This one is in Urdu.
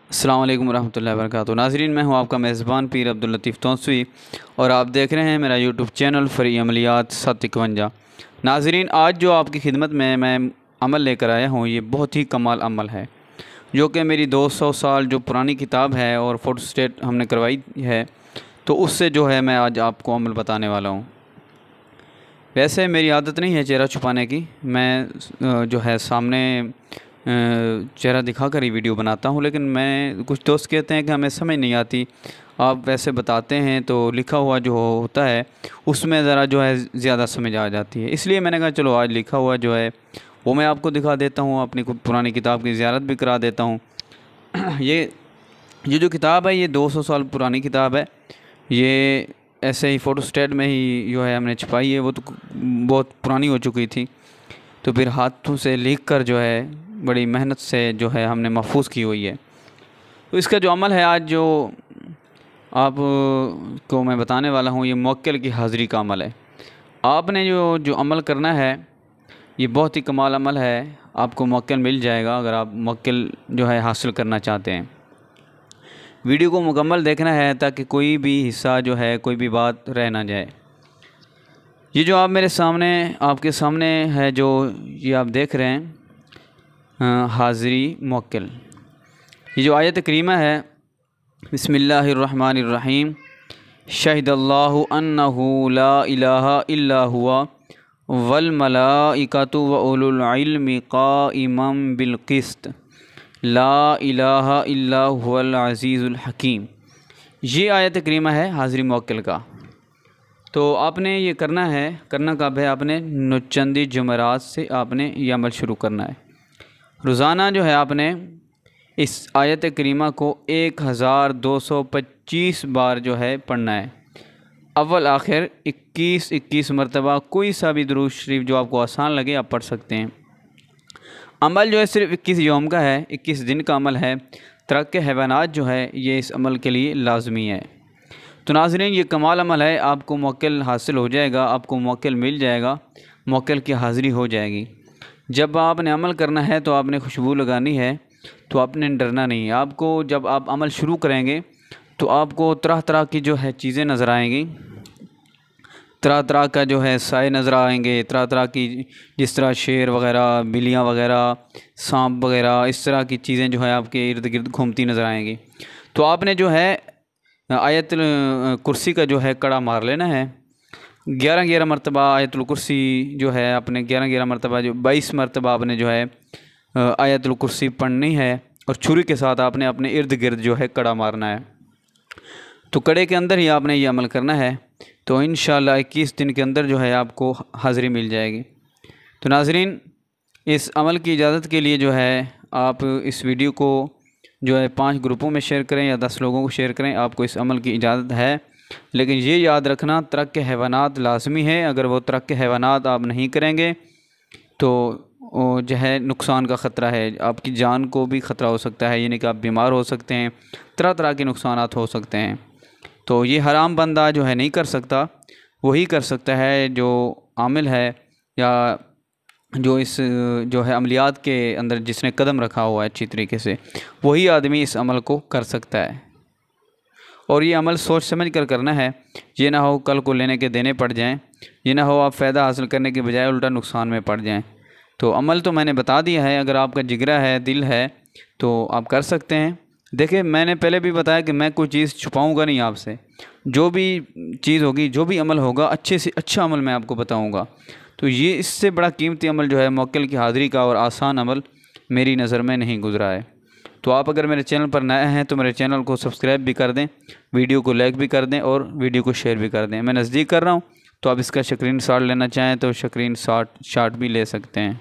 السلام علیکم ورحمۃ اللہ وبرکاتہ۔ ناظرین، میں ہوں آپ کا میزبان پیر عبداللطیف تونسوی اور آپ دیکھ رہے ہیں میرا یوٹیوب چینل فری عملیات 751۔ ناظرین، آج جو آپ کی خدمت میں عمل لے کر آیا ہوں، یہ بہت ہی کمال عمل ہے، جو کہ میری 200 سال جو پرانی کتاب ہے اور فوٹو اسٹیٹ ہم نے کروائی ہے، تو اس سے جو ہے میں آج آپ کو عمل بتانے والا ہوں۔ ویسے میری عادت نہیں ہے چہرہ چھپانے کی، میں جو ہے سامنے چہرہ دکھا کر ہی ویڈیو بناتا ہوں، لیکن کچھ دوست کہتے ہیں کہ ہمیں سمجھ نہیں آتی، آپ ویسے بتاتے ہیں تو لکھا ہوا جو ہوتا ہے اس میں ذرا جو ہے زیادہ سمجھ آ جاتی ہے، اس لیے میں نے کہا چلو آج لکھا ہوا جو ہے وہ میں آپ کو دکھا دیتا ہوں، اپنی پرانی کتاب کی زیارت بھی کرا دیتا ہوں۔ یہ جو کتاب ہے یہ 200 سال پرانی کتاب ہے، یہ ایسے ہی فوٹو اسٹیٹ میں ہی جو ہے ہم نے چھپائی ہے، وہ تو بہت پرانی ہو چکی تھی، تو پھر ہاتھوں سے لکھ کر جو ہے بڑی محنت سے جو ہے ہم نے محفوظ کی ہوئی ہے۔ تو اس کا جو عمل ہے آج جو آپ کو میں بتانے والا ہوں، یہ موکل کی حاضری کا عمل ہے۔ آپ نے جو عمل کرنا ہے یہ بہت ہی کمال عمل ہے، آپ کو موکل مل جائے گا اگر آپ موکل جو ہے حاصل کرنا چاہتے ہیں۔ ویڈیو کو مکمل دیکھنا ہے تاکہ کوئی بھی حصہ جو ہے کوئی بھی بات رہ نہ جائے۔ یہ جو آپ کے سامنے ہے جو یہ آپ دیکھ رہے ہیں حاضری موکل، یہ جو آیت کریمہ ہے، بسم اللہ الرحمن الرحیم، شہد اللہ انہ لا الہ الا ہوا والملائکۃ واولو العلم قائما بالقسط لا الہ الا هو العزیز الحکیم۔ یہ آیت کریمہ ہے حاضری موکل کا۔ تو آپ نے یہ کرنا کب ہے؟ آپ نے چندی جمعرات سے آپ نے یہ عمل شروع کرنا ہے۔ روزانہ جو ہے آپ نے اس آیت کریمہ کو 1225 بار جو ہے پڑھنا ہے، اول آخر 21 مرتبہ، کوئی سا بھی درود شریف جو آپ کو آسان لگے آپ پڑھ سکتے ہیں۔ عمل جو ہے صرف 21 یوم کا ہے، 21 دن کا عمل ہے۔ ترک حیوانات جو ہے یہ اس عمل کے لیے لازمی ہے۔ تو ناظرین، یہ کمال عمل ہے، آپ کو موکل حاصل ہو جائے گا، آپ کو موکل مل جائے گا، موکل کی حاضری ہو جائے گی۔ جب آپ نے عمل کرنا ہے تو آپ نے خوشبو لگانی ہے، تو آپ نے ڈرنا نہیں ہے۔ آپ کو جب آپ عمل شروع کریں گے تو آپ کو طرح طرح کی جو ہے چیزیں نظر آئیں گی، طرح طرح کا جو ہے سائے نظر آئیں گے، طرح طرح کی، جس طرح شیر وغیرہ، بلیاں وغیرہ، سانپ وغیرہ، اس طرح کی چیزیں جو ہے آپ کے ارد گرد گھومتی نظر آئیں گی۔ تو آپ نے جو ہے آیت کرسی کا جو ہے کڑا مار لینا ہے، 11 مرتبہ آیت الکرسی جو ہے آپ نے 11 مرتبہ، جو 22 مرتبہ آپ نے جو ہے آیت الکرسی پڑھنی ہے، اور چھری کے ساتھ آپ نے اپنے ارد گرد جو ہے کڑا مارنا ہے۔ تو کڑے کے اندر ہی آپ نے یہ عمل کرنا ہے، تو انشاءاللہ 21 دن کے اندر جو ہے آپ کو حاضری مل جائے گی۔ تو ناظرین، اس عمل کی اجازت کے لیے جو ہے آپ اس ویڈیو کو جو ہے 5 گروپوں میں شیئر کریں یا 10 لوگوں کو شیئر کریں، آپ کو اس عمل کی اجازت ہے، لیکن یہ یاد رکھنا ترک حیوانات لازمی ہے۔ اگر وہ ترک حیوانات آپ نہیں کریں گے تو جو ہے نقصان کا خطرہ ہے، آپ کی جان کو بھی خطرہ ہو سکتا ہے، یعنی کہ آپ بیمار ہو سکتے ہیں، طرح طرح کے نقصانات ہو سکتے ہیں۔ تو یہ حرام بندہ جو ہے نہیں کر سکتا، وہی کر سکتا ہے جو عامل ہے یا جو اس جو ہے عملیات کے اندر جس نے قدم رکھا ہوا ہے اچھی طریقے سے، وہی آدمی اس عمل کو کر سکتا ہے۔ اور یہ عمل سوچ سمجھ کر کرنا ہے، یہ نہ ہو کل کو لینے کے دینے پڑ جائیں، یہ نہ ہو آپ فائدہ حاصل کرنے کے بجائے الٹا نقصان میں پڑ جائیں۔ تو عمل تو میں نے بتا دیا ہے، اگر آپ کا جگرا ہے، دل ہے، تو آپ کر سکتے ہیں۔ دیکھیں، میں نے پہلے بھی بتایا کہ میں کوئی چیز چھپاؤں گا نہیں آپ سے، جو بھی چیز ہوگی، جو بھی عمل ہوگا، اچھے سے اچھا عمل میں آپ کو بتاؤں گا۔ تو یہ اس سے بڑا قیمتی عمل جو ہے موکل کی حاضری کا اور آسان عمل میری نظر میں نہیں گزرا ہے۔ تو آپ اگر میرے چینل پر نئے ہیں تو میرے چینل کو سبسکرائب بھی کر دیں، ویڈیو کو لائک بھی کر دیں اور ویڈیو کو شیئر بھی کر دیں۔ میں نزدیک کر رہا ہوں، تو آپ اس کا اسکرین شاٹ لینا چاہیں تو اسکرین شاٹ بھی لے سکتے ہیں۔